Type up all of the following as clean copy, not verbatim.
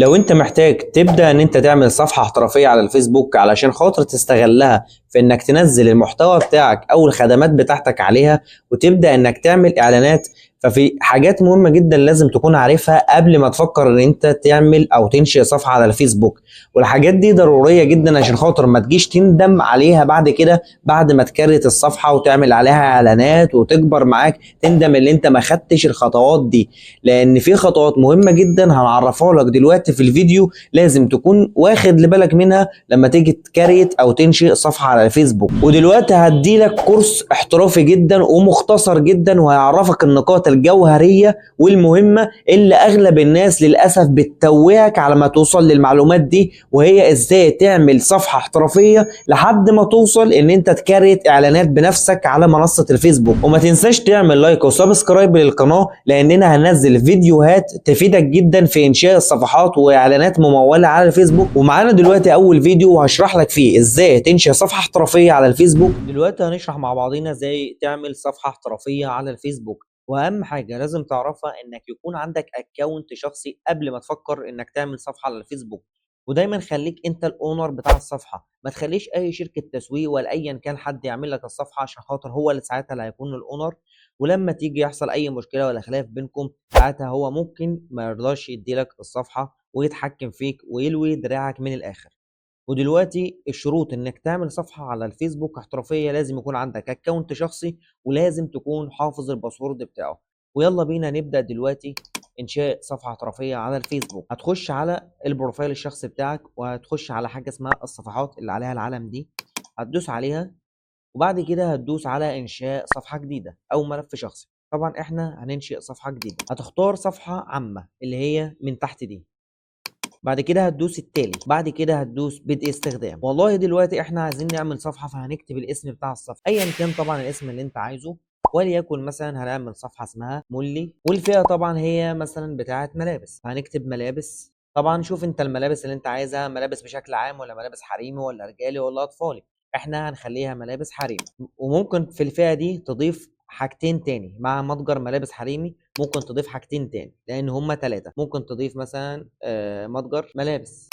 لو انت محتاج تبدأ ان انت تعمل صفحة احترافية على الفيسبوك علشان خاطر تستغلها في انك تنزل المحتوى بتاعك او الخدمات بتاعتك عليها وتبدأ انك تعمل اعلانات، ففي حاجات مهمة جدا لازم تكون عارفها قبل ما تفكر ان انت تعمل او تنشئ صفحة على الفيسبوك. والحاجات دي ضرورية جدا عشان خاطر ما تجيش تندم عليها بعد كده، بعد ما تكريت الصفحة وتعمل عليها اعلانات وتكبر معاك تندم ان انت ما خدتش الخطوات دي. لان في خطوات مهمة جدا هنعرفها لك دلوقتي في الفيديو لازم تكون واخد لبالك منها لما تيجي تكريت او تنشئ صفحة على الفيسبوك. ودلوقتي هديلك كورس احترافي جدا ومختصر جدا وهيعرفك النقاط الجوهرية والمهمة اللي اغلب الناس للاسف بتتوهك على ما توصل للمعلومات دي، وهي ازاي تعمل صفحة احترافية لحد ما توصل ان انت تكريت اعلانات بنفسك على منصة الفيسبوك. وما تنساش تعمل لايك وسبسكرايب للقناة لاننا هننزل فيديوهات تفيدك جدا في انشاء الصفحات واعلانات ممولة على الفيسبوك. ومعانا دلوقتي اول فيديو وهشرح لك فيه ازاي تنشئ صفحة احترافية على الفيسبوك. دلوقتي هنشرح مع بعضينا ازاي تعمل صفحة احترافية على الفيسبوك. واهم حاجة لازم تعرفها انك يكون عندك اكونت شخصي قبل ما تفكر انك تعمل صفحة على الفيسبوك. ودايما خليك انت الاونر بتاع الصفحة، ما تخليش اي شركة تسويق ولا ايا كان حد يعمل لك الصفحة، عشان خاطر هو اللي ساعتها اللي هيكون الاونر. ولما تيجي يحصل اي مشكلة ولا خلاف بينكم ساعتها هو ممكن ما يرضاش يديلك الصفحة ويتحكم فيك ويلوي دراعك من الاخر. ودلوقتي الشروط انك تعمل صفحة على الفيسبوك احترافية لازم يكون عندك اكونت شخصي ولازم تكون حافظ الباسورد بتاعه. ويلا بينا نبدأ دلوقتي انشاء صفحة احترافية على الفيسبوك. هتخش على البروفايل الشخصي بتاعك وهتخش على حاجة اسمها الصفحات اللي عليها العلم دي، هتدوس عليها وبعد كده هتدوس على انشاء صفحة جديدة او ملف شخصي. طبعا احنا هننشئ صفحة جديدة، هتختار صفحة عامة اللي هي من تحت دي، بعد كده هتدوس التالي، بعد كده هتدوس بدء استخدام. والله دلوقتي احنا عايزين نعمل صفحة فهنكتب الاسم بتاع الصفحة ايا كان طبعا الاسم اللي انت عايزه، وليكن مثلا هنعمل صفحة اسمها مولي، والفئة طبعا هي مثلا بتاعة ملابس، هنكتب ملابس. طبعا شوف انت الملابس اللي انت عايزها ملابس بشكل عام ولا ملابس حريمي ولا رجالي ولا اطفالي، احنا هنخليها ملابس حريمي. وممكن في الفئة دي تضيف حاجتين تاني مع متجر ملابس حريمي، ممكن تضيف حاجتين تاني لان هما 3، ممكن تضيف مثلا متجر ملابس.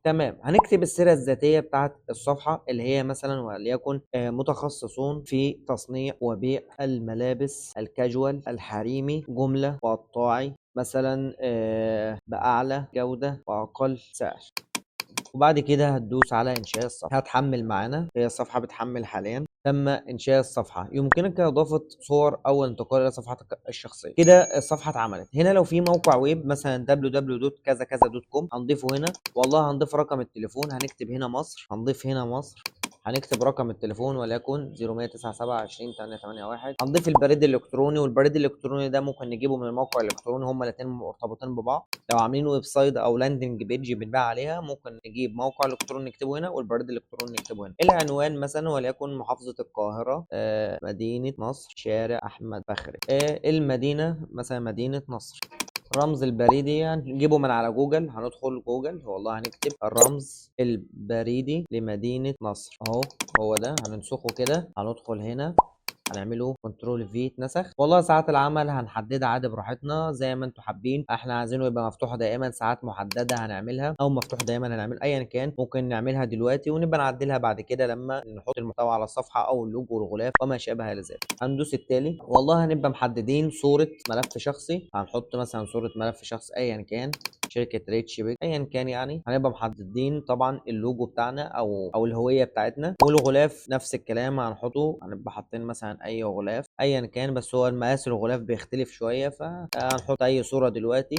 تمام، هنكتب السيرة الذاتية بتاعت الصفحة اللي هي مثلا وليكن متخصصون في تصنيع وبيع الملابس الكاجوال الحريمي جملة وقطاعي، مثلا بأعلى جودة وأقل سعر. وبعد كده هتدوس على انشاء الصفحه، هتحمل معانا، هي الصفحه بتحمل حاليا. تم انشاء الصفحه، يمكنك اضافه صور او الانتقال الى صفحتك الشخصيه. كده الصفحه اتعملت. هنا لو في موقع ويب مثلا www.كذا-كذا.com هنضيفه هنا، والله هنضيف رقم التليفون، هنكتب هنا مصر، هنضيف هنا مصر، هنكتب رقم التليفون وليكن 0197 20 881. هنضيف البريد الالكتروني، والبريد الالكتروني ده ممكن نجيبه من الموقع الالكتروني، هما الاثنين مرتبطين ببعض. لو عاملين ويب سايت او لاندنج بيج بنبيع عليها ممكن نجيب موقع الكتروني نكتبه هنا والبريد الالكتروني نكتبه هنا. العنوان مثلا وليكن محافظة القاهرة، مدينة نصر، شارع احمد فخري، المدينة مثلا مدينة نصر. رمز البريدي هنجيبه من على جوجل، هندخل جوجل والله هنكتب الرمز البريدي لمدينة نصر اهو، هو ده هننسخه كده، هندخل هنا هنعمله كنترول في اتنسخ. والله ساعات العمل هنحددها عادي براحتنا زي ما انتوا حابين، احنا عايزينه يبقى مفتوح دائما، ساعات محدده هنعملها او مفتوح دائما هنعمل ايا كان، ممكن نعملها دلوقتي ونبقى نعدلها بعد كده لما نحط المحتوى على الصفحه او اللوجو والغلاف وما شابه ذلك. هندوس التالي، والله هنبقى محددين صوره ملف شخصي، هنحط مثلا صوره ملف شخص ايا كان شركه ريتش بيك ايا كان، يعني هنبقى محددين طبعا اللوجو بتاعنا او الهويه بتاعتنا. والغلاف نفس الكلام هنحطه، هنبقى حاطين مثلا اي غلاف ايا كان، بس هو المقاس الغلاف بيختلف شويه فهنحط اي صوره دلوقتي.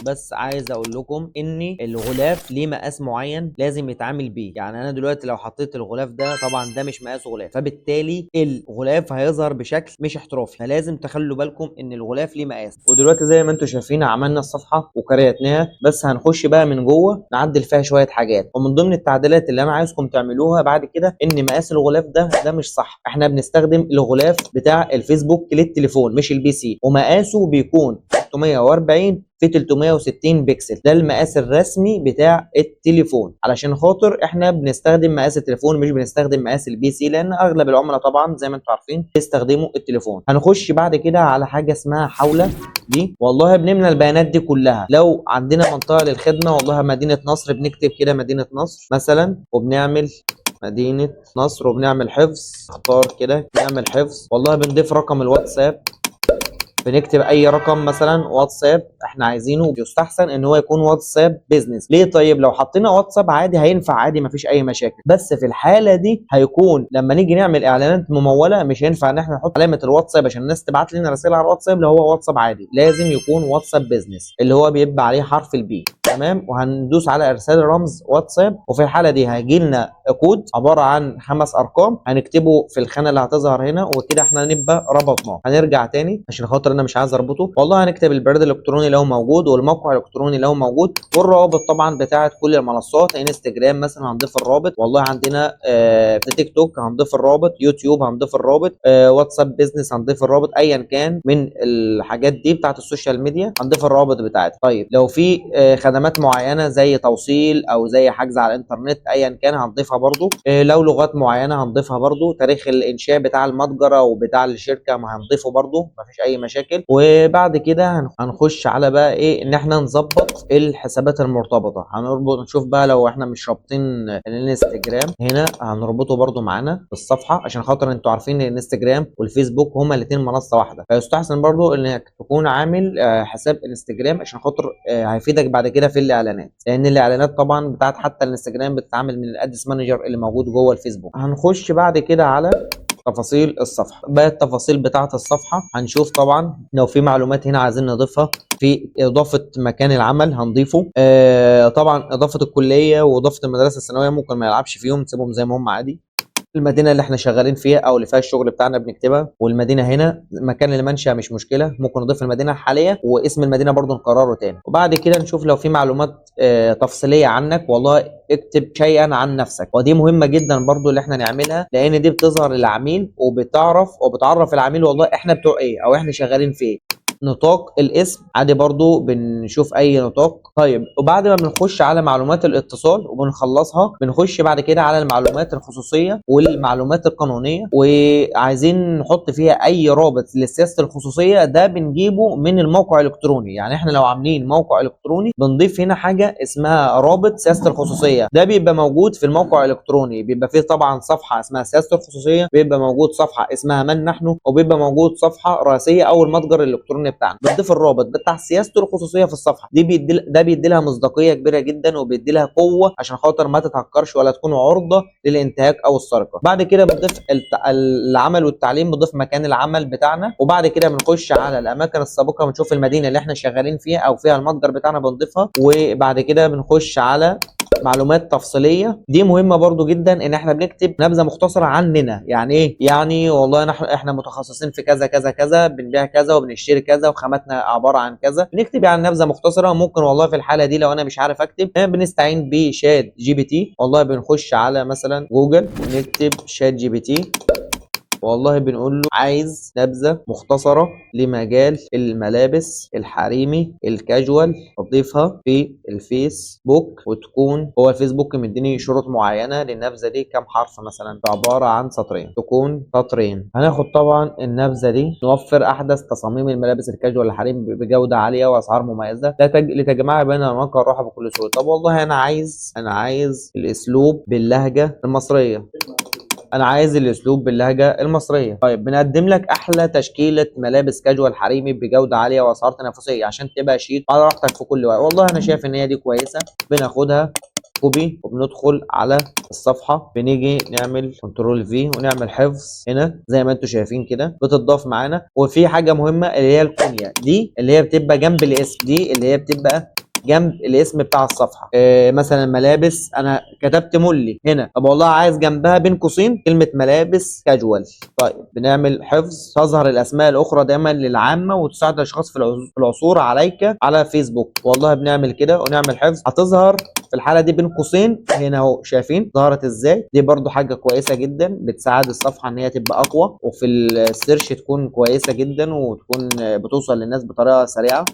بس عايز اقول لكم ان الغلاف ليه مقاس معين لازم يتعامل بيه، يعني انا دلوقتي لو حطيت الغلاف ده طبعا ده مش مقاس غلاف، فبالتالي الغلاف هيظهر بشكل مش احترافي، فلازم تخلوا بالكم ان الغلاف ليه مقاس. ودلوقتي زي ما انتم شايفين عملنا الصفحه وكريتناها، بس هنخش بقى من جوه نعدل فيها شويه حاجات. ومن ضمن التعديلات اللي انا عايزكم تعملوها بعد كده ان مقاس الغلاف ده مش صح، احنا بنستخدم الغلاف بتاع الفيسبوك للتليفون مش البي سي، ومقاسه بيكون 640 في 360 بكسل. ده المقاس الرسمي بتاع التليفون، علشان خاطر احنا بنستخدم مقاس التليفون مش بنستخدم مقاس البي سي، لان اغلب العملاء طبعا زي ما انتم عارفين بيستخدموا التليفون. هنخش بعد كده على حاجه اسمها حوله. دي والله بنملى البيانات دي كلها. لو عندنا منطقه للخدمه، والله مدينه نصر، بنكتب كده مدينه نصر مثلا، وبنعمل مدينه نصر وبنعمل حفظ، اختار كده نعمل حفظ. والله بنضيف رقم الواتساب، بنكتب اي رقم مثلا واتساب احنا عايزينه. يستحسن ان هو يكون واتساب بيزنس. ليه؟ طيب لو حطينا واتساب عادي هينفع عادي مفيش اي مشاكل، بس في الحاله دي هيكون لما نيجي نعمل اعلانات مموله مش هينفع ان احنا نحط علامه الواتساب عشان الناس تبعت لنا رسائل على الواتساب لو هو واتساب عادي. لازم يكون واتساب بيزنس اللي هو بيبقى عليه حرف البي. تمام. وهندوس على ارسال رمز واتساب، وفي الحاله دي هيجي لنا كود عباره عن 5 ارقام هنكتبه في الخانه اللي هتظهر هنا، وكده احنا نبقى ربطناه. هنرجع تاني عشان خاطر انا مش عايز اربطه. والله هنكتب البريد الالكتروني لو موجود والموقع الالكتروني لو موجود، والروابط طبعا بتاعه كل المنصات. انستجرام مثلا هنضيف الرابط، والله عندنا في تيك توك هنضيف الرابط، يوتيوب هنضيف الرابط، واتساب بيزنس هنضيف الرابط، ايا كان من الحاجات دي بتاعه السوشيال ميديا هنضيف الروابط بتاعتها. طيب لو في خدمات معينه زي توصيل او زي حجز على الانترنت ايا كان هنضيفها برضو. لو لغات معينه هنضيفها برضو. تاريخ الانشاء بتاع المتجر وبتاع الشركه ما هنضيفه برضو، مفيش اي مشاكل. وبعد كده هنخش على بقى ايه، ان احنا نظبط الحسابات المرتبطه. هنربط نشوف بقى لو احنا مش رابطين الانستجرام هنا هنربطه برضو معانا في الصفحه، عشان خاطر انتوا عارفين ان الانستجرام والفيسبوك هما الاثنين منصه واحده. فيستحسن برضو انك تكون عامل حساب انستجرام عشان خاطر هيفيدك بعد كده في الاعلانات، لان الاعلانات طبعا بتاعت حتى الانستجرام بتتعامل من الادس مانجر اللي موجود جوه الفيسبوك. هنخش بعد كده على تفاصيل الصفحه. بقى التفاصيل بتاعه الصفحه هنشوف طبعا لو في معلومات هنا عايزين نضيفها. في اضافه مكان العمل هنضيفه. طبعا اضافه الكليه واضافه المدرسه الثانويه ممكن ما يلعبش فيهم، نسيبهم زي ما هم عادي. المدينه اللي احنا شغالين فيها او اللي فيها الشغل بتاعنا بنكتبها، والمدينه هنا مكان المنشأ مش مشكله، ممكن نضيف المدينه الحاليه واسم المدينه برضو نكرره تاني. وبعد كده نشوف لو في معلومات تفصيليه عنك. والله اكتب شيئا عن نفسك، ودي مهمه جدا برضو اللي احنا نعملها، لان دي بتظهر للعميل وبتعرف العميل والله احنا بتوع ايه او احنا شغالين في ايه. نطاق الاسم عادي برضو بنشوف اي نطاق. طيب وبعد ما بنخش على معلومات الاتصال وبنخلصها بنخش بعد كده على المعلومات الخصوصيه والمعلومات القانونيه، وعايزين نحط فيها اي رابط لسياسه الخصوصيه. ده بنجيبه من الموقع الالكتروني. يعني احنا لو عاملين موقع الكتروني بنضيف هنا حاجه اسمها رابط سياسه الخصوصيه. ده بيبقى موجود في الموقع الالكتروني، بيبقى فيه طبعا صفحه اسمها سياسه الخصوصيه، بيبقى موجود صفحه اسمها من نحن، وبيبقى موجود صفحه رئيسيه او المتجر الالكتروني بتاعنا. بنضيف الرابط بتاع سياسه الخصوصيه في الصفحه دي. بيدي لها مصداقيه كبيره جدا وبيدي لها قوه عشان خاطر ما تتهكرش ولا تكون عرضه للانتهاك او السرقه. بعد كده بنضيف العمل والتعليم، بنضيف مكان العمل بتاعنا. وبعد كده بنخش على الاماكن السابقه بنشوف المدينه اللي احنا شغالين فيها او فيها المتجر بتاعنا بنضيفها. وبعد كده بنخش على معلومات تفصيليه. دي مهمه برضو جدا ان احنا بنكتب نبذه مختصره عننا. يعني ايه؟ يعني والله احنا متخصصين في كذا كذا كذا، بنبيع كذا وبنشتري كذا وخاماتنا عباره عن كذا. بنكتب يعني نبذه مختصره. ممكن والله في الحاله دي لو انا مش عارف اكتب بنستعين بشات جي بي تي. والله بنخش على مثلا جوجل ونكتب شات جي بي تي، والله بنقول له عايز نبذه مختصره لمجال الملابس الحريمي الكاجوال، اضيفها في الفيسبوك. وتكون هو الفيسبوك مديني شروط معينه للنبذه دي، كام حرف مثلا؟ عباره عن سطرين، تكون سطرين. هناخد طبعا النبذه دي. نوفر احدث تصاميم الملابس الكاجوال الحريمي بجوده عاليه واسعار مميزه لتجمع بين المناقه والراحه بكل سهوله. طب والله انا عايز الاسلوب باللهجه المصريه. انا عايز الاسلوب باللهجه المصريه. طيب بنقدم لك احلى تشكيله ملابس كاجوال حريمي بجوده عاليه واسعار تنافسيه عشان تبقى شيك على راحتك في كل وقت. والله انا شايف ان هي دي كويسه. بناخدها كوبي وبندخل على الصفحه، بنيجي نعمل كنترول في ونعمل حفظ هنا زي ما انتم شايفين كده بتضاف معانا. وفي حاجه مهمه اللي هي الكونيا دي اللي هي بتبقى جنب الاسم، دي اللي هي بتبقى جنب الاسم بتاع الصفحه. مثلا ملابس انا كتبت مولي هنا، طب والله عايز جنبها بين قوسين كلمه ملابس كاجوال. طيب بنعمل حفظ. تظهر الاسماء الاخرى دايما للعامه وتساعد الاشخاص في العثور عليك على فيسبوك. والله بنعمل كده ونعمل حفظ. هتظهر في الحاله دي بين قوسين هنا اهو شايفين ظهرت ازاي. دي برضو حاجه كويسه جدا بتساعد الصفحه ان هي تبقى اقوى، وفي السيرش تكون كويسه جدا، وتكون بتوصل للناس بطريقه سريعه.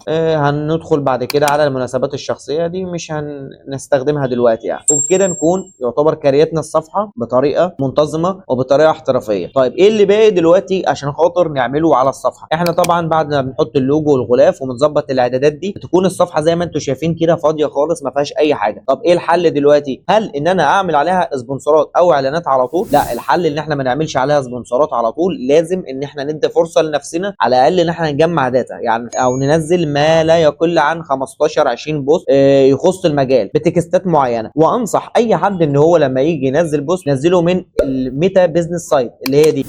هندخل بعد كده على المناسبات الشخصيه، دي مش هنستخدمها دلوقتي يعني. وبكده نكون يعتبر كريتنا الصفحه بطريقه منتظمه وبطريقه احترافيه. طيب ايه اللي باقي دلوقتي عشان خاطر نعمله على الصفحه؟ احنا طبعا بعد ما بنحط اللوجو والغلاف وبنظبط الاعدادات دي، تكون الصفحه زي ما انتم شايفين كده فاضيه خالص ما فيهاش اي حاجه. طب ايه الحل دلوقتي؟ هل ان انا اعمل عليها سبونسرات او اعلانات على طول؟ لا، الحل ان احنا ما نعملش عليها سبونسرات على طول. لازم ان احنا ندي فرصه لنفسنا على الاقل ان احنا نجمع داتا يعني، او ننزل ما لا يقل عن 15 20 بوست يخص المجال بتكستات معينه. وانصح اي حد ان هو لما يجي ينزل بوست ينزله من الميتا بيزنس سايت اللي هي دي.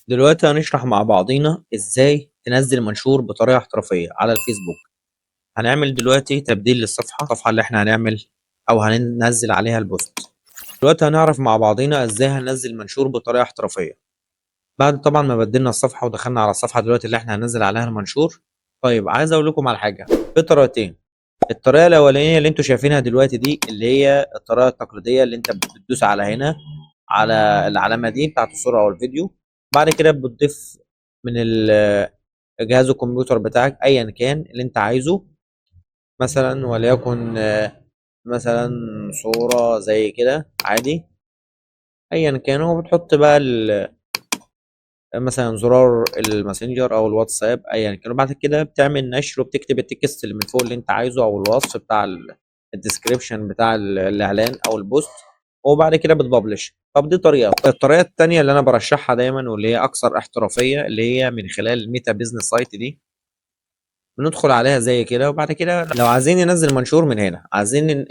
دلوقتي هنشرح مع بعضينا ازاي تنزل منشور بطريقه احترافيه على الفيسبوك. هنعمل دلوقتي تبديل للصفحه، الصفحه اللي احنا هنعمل او هننزل عليها البوست. دلوقتي هنعرف مع بعضينا ازاي هننزل منشور بطريقه احترافيه. بعد طبعا ما بدلنا الصفحه ودخلنا على الصفحه دلوقتي اللي احنا هننزل عليها المنشور. طيب عايز اقول لكم على حاجه، في طريقتين. الطريقه الاولانيه اللي انتوا شايفينها دلوقتي دي، اللي هي الطريقه التقليديه، اللي انت بتدوس على هنا على العلامه دي بتاعت الصوره او الفيديو. بعد كده بتضيف من جهاز الكمبيوتر بتاعك ايا كان اللي انت عايزه، مثلا وليكن مثلا صورة زي كده عادي ايا كان. وبتحط بقى مثلا زرار الماسنجر او الواتساب ايا كان. وبعد كده بتعمل نشر وبتكتب التكست اللي من فوق اللي انت عايزه، او الوصف بتاع الديسكريبشن بتاع الاعلان او البوست، وبعد كده بتبلش. طب دي طريقه. الطريقه الثانيه اللي انا برشحها دايما واللي هي اكثر احترافيه، اللي هي من خلال الميتا بيزنس سايت دي. بندخل عليها زي كده، وبعد كده لو عايزين ننزل منشور من هنا، عايزين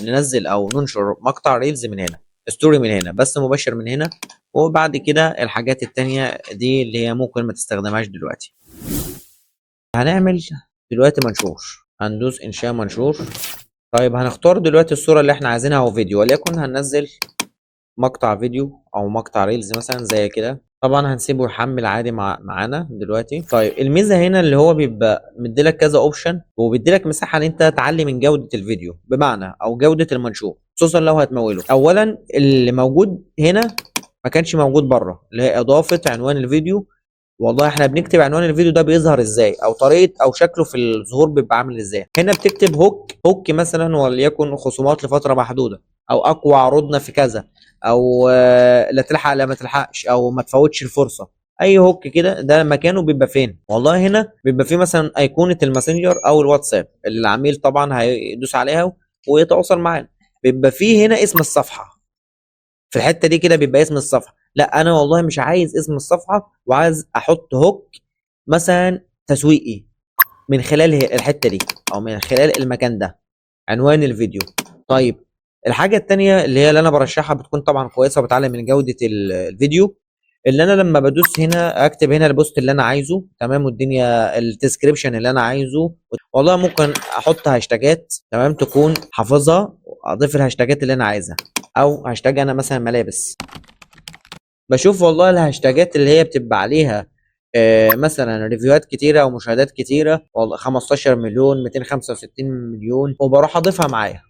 ننزل او ننشر مقطع ريلز من هنا، ستوري من هنا، بس مباشر من هنا. وبعد كده الحاجات التانية دي اللي هي ممكن ما تستخدمهاش دلوقتي. هنعمل دلوقتي منشور، هندوس انشاء منشور. طيب هنختار دلوقتي الصورة اللي احنا عايزينها او فيديو، وليكن هننزل مقطع فيديو او مقطع ريلز مثلا زي كده. طبعا هنسيبه يحمل عادي معانا دلوقتي. طيب الميزه هنا اللي هو بيبقى مديلك كذا اوبشن، وبيديلك مساحه ان انت تعلي من جوده الفيديو بمعنى او جوده المنشور، خصوصا لو هتموله. اولا اللي موجود هنا ما كانش موجود بره، اللي هي اضافه عنوان الفيديو. والله احنا بنكتب عنوان الفيديو ده بيظهر ازاي، او طريقه او شكله في الظهور بيبقى عامل ازاي. هنا بتكتب هوك مثلا، وليكن خصومات لفتره محدوده، او اقوى عروضنا في كذا، او لا تلحق لا ما تلحقش، او ما تفوتش الفرصه. اي هوك كده ده مكانه بيبقى فين؟ والله هنا بيبقى فيه مثلا ايقونه الماسنجر او الواتساب اللي العميل طبعا هيدوس عليها ويتواصل معانا. بيبقى فيه هنا اسم الصفحه في الحته دي كده، بيبقى اسم الصفحه. لا انا والله مش عايز اسم الصفحه، وعايز احط هوك مثلا تسويقي من خلال الحته دي، او من خلال المكان ده، عنوان الفيديو. طيب الحاجه التانية اللي هي اللي انا برشحها بتكون طبعا كويسه وبتعلي من جوده الفيديو، اللي انا لما بدوس هنا اكتب هنا البوست اللي انا عايزه تمام، والدنيا الديسكريبشن اللي انا عايزه. والله ممكن احط هاشتاجات تمام تكون حافظها، اضيف الهاشتاجات اللي انا عايزها. او هاشتاج انا مثلا ملابس، بشوف والله الهاشتاجات اللي هي بتبقى عليها مثلا ريفيوهات كتيره ومشاهدات كتيره، والله 15 مليون 265 مليون، وبروح اضيفها معايا.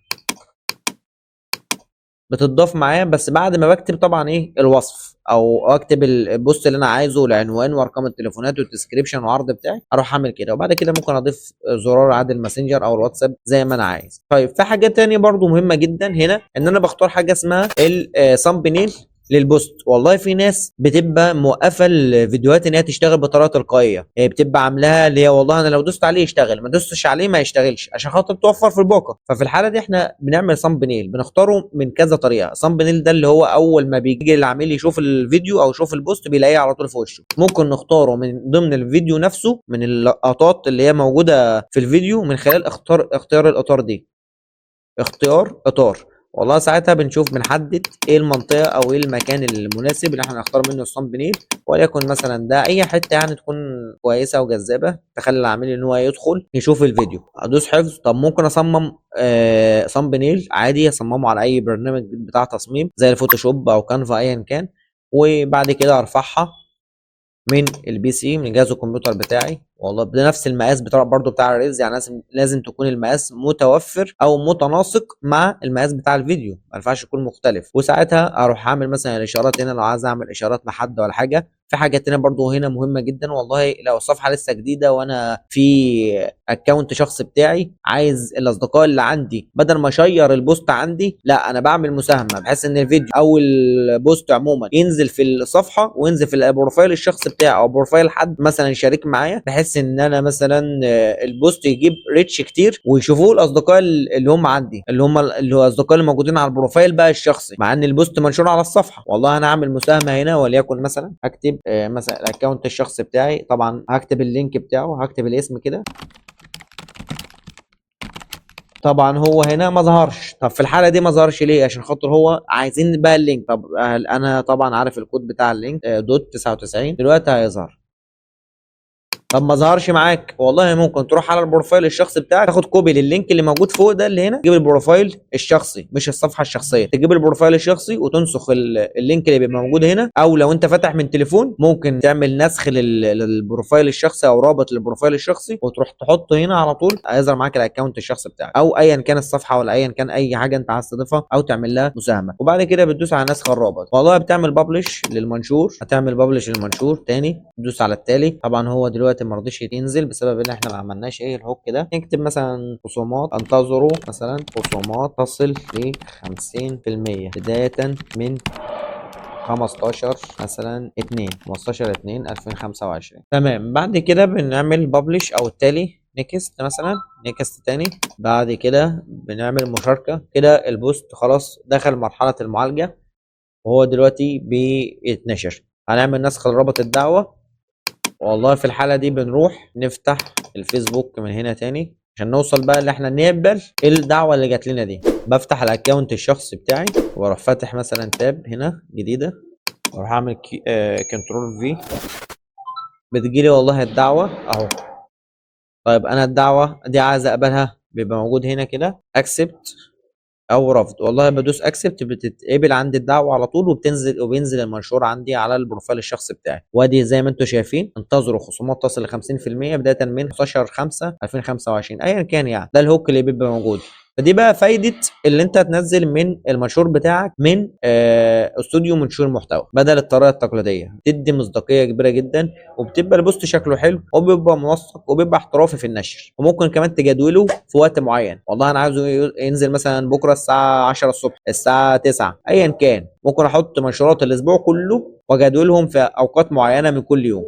بتضاف معايا بس بعد ما بكتب طبعا ايه الوصف، او اكتب البوست اللي انا عايزه، العنوان وارقام التليفونات والديسكريبشن والعرض بتاعي، اروح اعمل كده. وبعد كده ممكن اضيف زرار عاد الماسنجر او الواتساب زي ما انا عايز. طيب في حاجه تانية برضو مهمه جدا هنا، ان انا بختار حاجه اسمها الثامبنيل للبوست. والله في ناس بتبقى موقفه الفيديوهات ان هي تشتغل بطريقه تلقائيه، هي بتبقى عاملاها اللي هي والله انا لو دوست عليه يشتغل، ما دوستش عليه ما يشتغلش، عشان خاطر توفر في الباقه. ففي الحاله دي احنا بنعمل ثامبنيل، بنختاره من كذا طريقه. ثامبنيل ده اللي هو اول ما بيجي العميل يشوف الفيديو او يشوف البوست بيلاقيه على طول في وشه. ممكن نختاره من ضمن الفيديو نفسه، من اللقطات اللي هي موجوده في الفيديو، من خلال اختيار الاطار دي، اختيار اطار. والله ساعتها بنحدد ايه المنطقه او ايه المكان المناسب اللي احنا نختار منه الثامبنيل. وليكن مثلا ده اي حته يعني تكون كويسه وجذابه تخلي العميل ان هو يدخل يشوف الفيديو. ادوس حفظ. طب ممكن اصمم ثامبنيل عادي، اصممه على اي برنامج بتاع تصميم زي الفوتوشوب او كانفا ايا كان، وبعد كده ارفعها من البي سي، من جهاز الكمبيوتر بتاعي، والله بنفس المقاس بتاع برضو بتاع الريلز، يعني لازم تكون المقاس متوفر او متناسق مع المقاس بتاع الفيديو، ما ينفعش يكون مختلف. وساعتها اروح اعمل مثلا الاشارات هنا لو عايز اعمل اشارات لحد ولا حاجه. في حاجه تانية برضو هنا مهمه جدا، والله لو الصفحه لسه جديده وانا في اكونت شخص بتاعي، عايز الاصدقاء اللي عندي بدل ما اشير البوست عندي، لا انا بعمل مساهمه بحيث ان الفيديو او البوست عموما ينزل في الصفحه وينزل في البروفايل الشخصي بتاعي او بروفايل حد مثلا شارك معايا، بحيث ان انا مثلا البوست يجيب ريتش كتير ويشوفوه الاصدقاء اللي هم عندي، اللي هو الاصدقاء اللي موجودين على البروفايل بقى الشخصي، مع ان البوست منشور على الصفحه. والله انا هعمل مساهمه هنا، وليكن مثلا هكتب مثلا الاكونت الشخصي بتاعي، طبعا هكتب اللينك بتاعه، هكتب الاسم كده. طبعا هو هنا ما ظهرش. طب في الحاله دي ما ظهرش ليه؟ عشان خاطر هو عايزين بقى اللينك. طب انا طبعا عارف الكود بتاع اللينك دوت 99 دلوقتي هيظهر. طب ما ظهرش معاك، والله ممكن تروح على البروفايل الشخصي بتاعك، تاخد كوبي لللينك اللي موجود فوق ده اللي هنا، تجيب البروفايل الشخصي مش الصفحه الشخصيه، تجيب البروفايل الشخصي وتنسخ اللينك اللي بيبقى موجود هنا، او لو انت فاتح من تليفون ممكن تعمل نسخ للبروفايل الشخصي او رابط للبروفايل الشخصي وتروح تحطه هنا على طول، هيظهر معاك الاكونت الشخصي بتاعك، او ايا كان الصفحه ولا ايا كان اي حاجه انت عايز تضيفها او تعمل لها مساهمه. وبعد كده بتدوس على نسخ الرابط، والله بتعمل ببلش للمنشور، هتعمل ببلش للمنشور تاني، تدوس على التالي. طبعا هو دلوقتي ما رضيش ينزل بسبب ان احنا ما عملناش الهوك ده. نكتب مثلا خصومات، انتظروا مثلا خصومات تصل ل 50% بداية من 15 مثلا 2 2025. تمام. بعد كده بنعمل ببلش او التالي، نيكست مثلا، نيكست تاني. بعد كده بنعمل مشاركة كده، البوست خلاص دخل مرحلة المعالجة وهو دلوقتي بيتنشر. هنعمل نسخ لرابط الدعوة. والله في الحالة دي بنروح نفتح الفيسبوك من هنا تاني عشان نوصل بقى اللي احنا نقبل الدعوة اللي جات لنا دي. بفتح الاكونت الشخصي بتاعي واروح فاتح مثلا تاب هنا جديدة، واروح اعمل كنترول في، بتجيلي والله الدعوة اهو. طيب انا الدعوة دي عايز اقبلها، بيبقى موجود هنا كده اكسبت او رفض. والله بدوس اكسبت بتتقبل عندي الدعوه على طول، وبينزل المنشور عندي على البروفايل الشخصي بتاعي. وادي زي ما انتم شايفين، انتظروا خصومات تصل ل 50% بدايه من 15/5 2025 ايا كان. يعني ده الهوك اللي بيبقى موجود. فدي بقى فايده اللي انت تنزل من المنشور بتاعك من استوديو منشور محتوى بدل الطريقه التقليديه، تدي مصداقيه كبيره جدا، وبتبقى البوست شكله حلو وبيبقى منسق وبيبقى احترافي في النشر. وممكن كمان تجدوله في وقت معين، والله انا عايزه ينزل مثلا بكره الساعه 10 الصبح، الساعه 9 ايا كان. ممكن احط منشورات الاسبوع كله واجدولهم في اوقات معينه من كل يوم.